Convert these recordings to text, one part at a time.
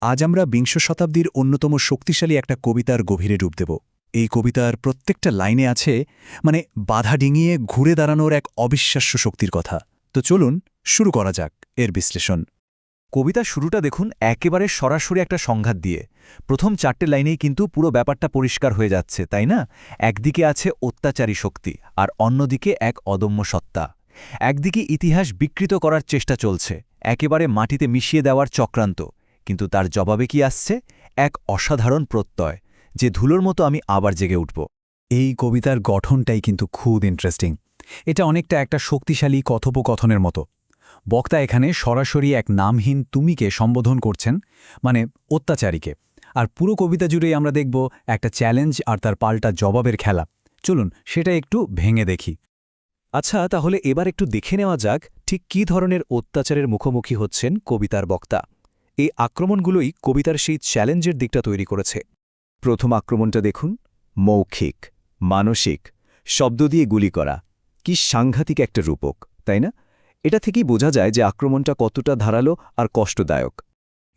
আজ আমরা বিংশ শতাব্দীর অন্যতম শক্তিশালী একটা কবিতার গভীরে ডুব দেব। এই কবিতার প্রত্যেকটা লাইনে আছে বাধা ডিঙিয়ে ঘুরে দাঁড়ানোর এক অবিশ্বাস্য শক্তির কথা। তো চলুন শুরু করা যাক এর বিশ্লেষণ। কবিতার শুরুটা দেখুন একেবারে সরাসরি একটা সংঘাত দিয়ে। প্রথম 4টে লাইনেই কিন্তু পুরো ব্যাপারটা পরিষ্কার হয়ে যাচ্ছে, তাই না? একদিকে আছে অত্যাচারী শক্তি, আর অন্যদিকে এক অদম্য সত্তা। একদিকে ইতিহাস বিকৃত করার চেষ্টা চলছে, একেবারে মাটিতে মিশিয়ে দেওয়ার চক্রান্ত, কিন্তু তার জবাবে কি আসছে? এক অসাধারণ প্রত্যয়, যে ধুলোর মতো আমি আবার জেগে উঠব। এই কবিতার গঠনটাই কিন্তু খুব ইন্টারেস্টিং। এটা অনেকটা একটা শক্তিশালী কথোপকথনের মতো। বক্তা এখানে সরাসরি এক নামহীন তুমিকে সম্বোধন করছেন, অত্যাচারীকে। আর পুরো কবিতা জুড়েই আমরা দেখব একটা চ্যালেঞ্জ আর তার পাল্টা জবাবের খেলা। চলুন সেটা একটু ভেঙে দেখি। আচ্ছা, তাহলে এবার একটু দেখে নেওয়া যাক ঠিক কী ধরনের অত্যাচারের মুখোমুখি হচ্ছেন কবিতার বক্তা। এই আক্রমণগুলোই কবিতার সেই চ্যালেঞ্জের দিকটা তৈরি করেছে। প্রথম আক্রমণটা দেখুন, মৌখিক, মানসিক, শব্দ দিয়ে গুলি করা। কি সাংঘাতিক একটা রূপক, তাই না? এটা থেকেই বোঝা যায় যে আক্রমণটা কতটা ধারালো আর কষ্টদায়ক।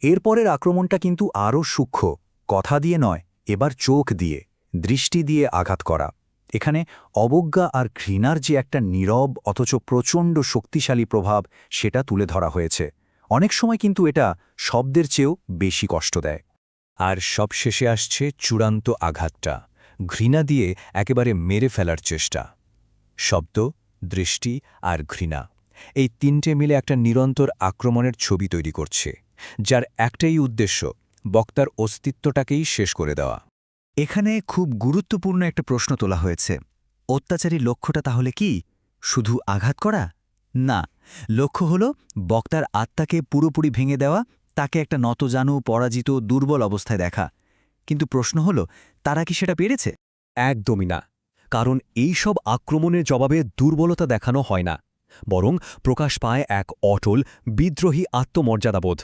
এরপরের আক্রমণটা কিন্তু আরও সূক্ষ্ম, কথা দিয়ে নয়, এবার চোখ দিয়ে, দৃষ্টি দিয়ে আঘাত করা। এখানে অবজ্ঞা আর ঘৃণার যে একটা নীরব অথচ প্রচণ্ড শক্তিশালী প্রভাব, সেটা তুলে ধরা হয়েছে। অনেক সময় কিন্তু এটা শব্দের চেয়েও বেশি কষ্ট দেয়। আর সবশেষে আসছে চূড়ান্ত আঘাতটা, ঘৃণা দিয়ে একেবারে মেরে ফেলার চেষ্টা। শব্দ, দৃষ্টি আর ঘৃণা, এই 3টে মিলে একটা নিরন্তর আক্রমণের ছবি তৈরি করছে, যার একটাই উদ্দেশ্য, বক্তার অস্তিত্বটাকেই শেষ করে দেওয়া। এখানে খুব গুরুত্বপূর্ণ একটা প্রশ্ন তোলা হয়েছে। অত্যাচারী লক্ষ্যটা তাহলে কি? শুধু আঘাত করা? না, লক্ষ্য হল বক্তার আত্মাকে পুরোপুরি ভেঙে দেওয়া, তাকে একটা নতজানু, পরাজিত, দুর্বল অবস্থায় দেখা। কিন্তু প্রশ্ন হল, তারা কি সেটা পেরেছে? একদমই না। কারণ এই সব আক্রমণের জবাবে দুর্বলতা দেখানো হয় না, বরং প্রকাশ পায় এক অটল, বিদ্রোহী আত্মমর্যাদাবোধ।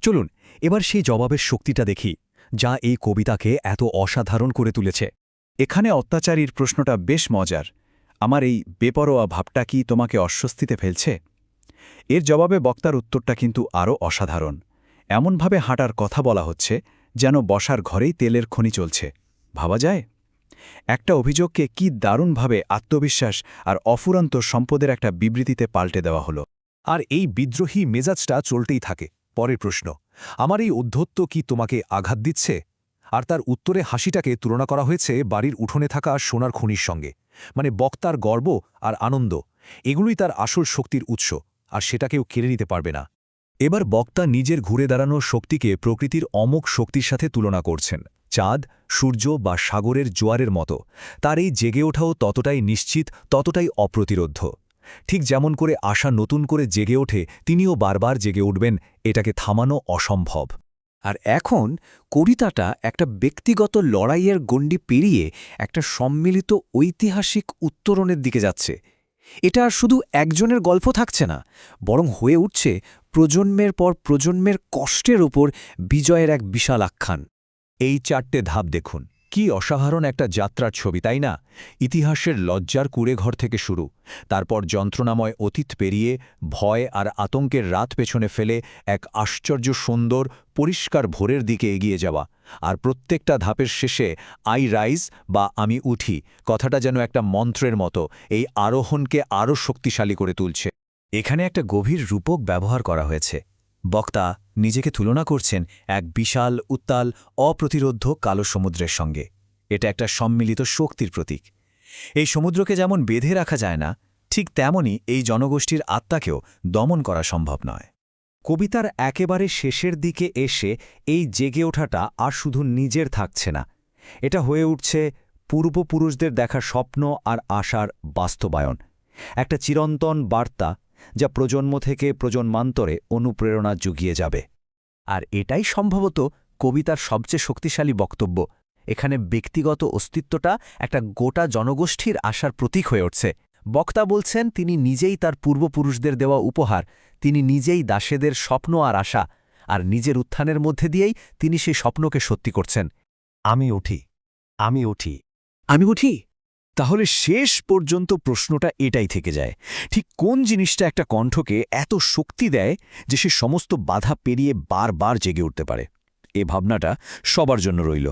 চলুন এবার সেই জবাবের শক্তিটা দেখি, যা এই কবিতাকে এত অসাধারণ করে তুলেছে। এখানে অত্যাচারীর প্রশ্নটা বেশ মজার। আমার এই বেপরোয়া ভাবটা কি তোমাকে অস্বস্তিতে ফেলছে? এর জবাবে বক্তার উত্তরটা কিন্তু আরও অসাধারণ। এমনভাবে হাঁটার কথা বলা হচ্ছে যেন বসার ঘরেই তেলের খনি চলছে। ভাবা যায়? একটা অভিযোগকে কি দারুণভাবে আত্মবিশ্বাস আর অফুরন্ত সম্পদের একটা বিবৃতিতে পাল্টে দেওয়া হলো। আর এই বিদ্রোহী মেজাজটা চলতেই থাকে। পরের প্রশ্ন, আমার এই অধ্যত্ব কি তোমাকে আঘাত দিচ্ছে? আর তার উত্তরে হাসিটাকে তুলনা করা হয়েছে বাড়ির উঠোনে থাকা সোনার খনির সঙ্গে। বক্তার গর্ব আর আনন্দ, এগুলোই তার আসল শক্তির উৎস, আর সেটাকেও কেড়ে নিতে পারবে না। এবার বক্তা নিজের ঘুরে দাঁড়ানোর শক্তিকে প্রকৃতির অমোঘ শক্তির সাথে তুলনা করছেন। চাঁদ, সূর্য বা সাগরের জোয়ারের মতো তার এই জেগে ওঠাও ততটাই নিশ্চিত, ততটাই অপ্রতিরোধ্য। ঠিক যেমন করে আশা নতুন করে জেগে ওঠে, তিনিও বারবার জেগে উঠবেন, এটাকে থামানো অসম্ভব। আর এখন কবিতাটা একটা ব্যক্তিগত লড়াইয়ের গণ্ডি পেরিয়ে একটা সম্মিলিত ঐতিহাসিক উত্তরণের দিকে যাচ্ছে। এটা আর শুধু একজনের গল্প থাকছে না, বরং হয়ে উঠছে প্রজন্মের পর প্রজন্মের কষ্টের ওপর বিজয়ের এক বিশাল আখ্যান। এই 4টে ধাপ দেখুন, কি অসাধারণ একটা যাত্রার ছবি, তাই না? ইতিহাসের লজ্জার কুঁড়েঘর থেকে শুরু, তারপর যন্ত্রণাময় অতীত পেরিয়ে ভয় আর আতঙ্কের রাত পেছনে ফেলে এক আশ্চর্য সুন্দর, পরিষ্কার ভোরের দিকে এগিয়ে যাওয়া। আর প্রত্যেকটা ধাপের শেষে আই রাইজ বা আমি উঠি কথাটা যেন একটা মন্ত্রের মতো এই আরোহণকে আরও শক্তিশালী করে তুলছে। এখানে একটা গভীর রূপক ব্যবহার করা হয়েছে। বক্তা নিজেকে তুলনা করছেন এক বিশাল, উত্তাল, অপ্রতিরোধ্য কালো সমুদ্রের সঙ্গে। এটা একটা সম্মিলিত শক্তির প্রতীক। এই সমুদ্রকে যেমন বেঁধে রাখা যায় না, ঠিক তেমনি এই জনগোষ্ঠীর আত্মাকেও দমন করা সম্ভব নয়। কবিতার একেবারে শেষের দিকে এসে এই জেগে ওঠাটা আর শুধু নিজের থাকছে না, এটা হয়ে উঠছে পূর্বপুরুষদের দেখা স্বপ্ন আর আশার বাস্তবায়ন। একটা চিরন্তন বার্তা, যা প্রজন্ম থেকে প্রজন্মান্তরে অনুপ্রেরণা জুগিয়ে যাবে। আর এটাই সম্ভবত কবিতার সবচেয়ে শক্তিশালী বক্তব্য। এখানে ব্যক্তিগত অস্তিত্বটা একটা গোটা জনগোষ্ঠীর আশার প্রতীক হয়ে উঠছে। বক্তা বলছেন তিনি নিজেই তার পূর্বপুরুষদের দেওয়া উপহার, তিনি নিজেই দাসেদের স্বপ্ন আর আশা, আর নিজের উত্থানের মধ্যে দিয়েই তিনি সেই স্বপ্নকে সত্যি করছেন। আমি উঠি, আমি উঠি, আমি উঠি। তাহলে শেষ পর্যন্ত প্রশ্নটা এটাই থেকে যায়, ঠিক কোন জিনিসটা একটা কণ্ঠকে এত শক্তি দেয় যে সে সমস্ত বাধা পেরিয়ে বারবার জেগে উঠতে পারে? এ ভাবনাটা সবার জন্য রইল।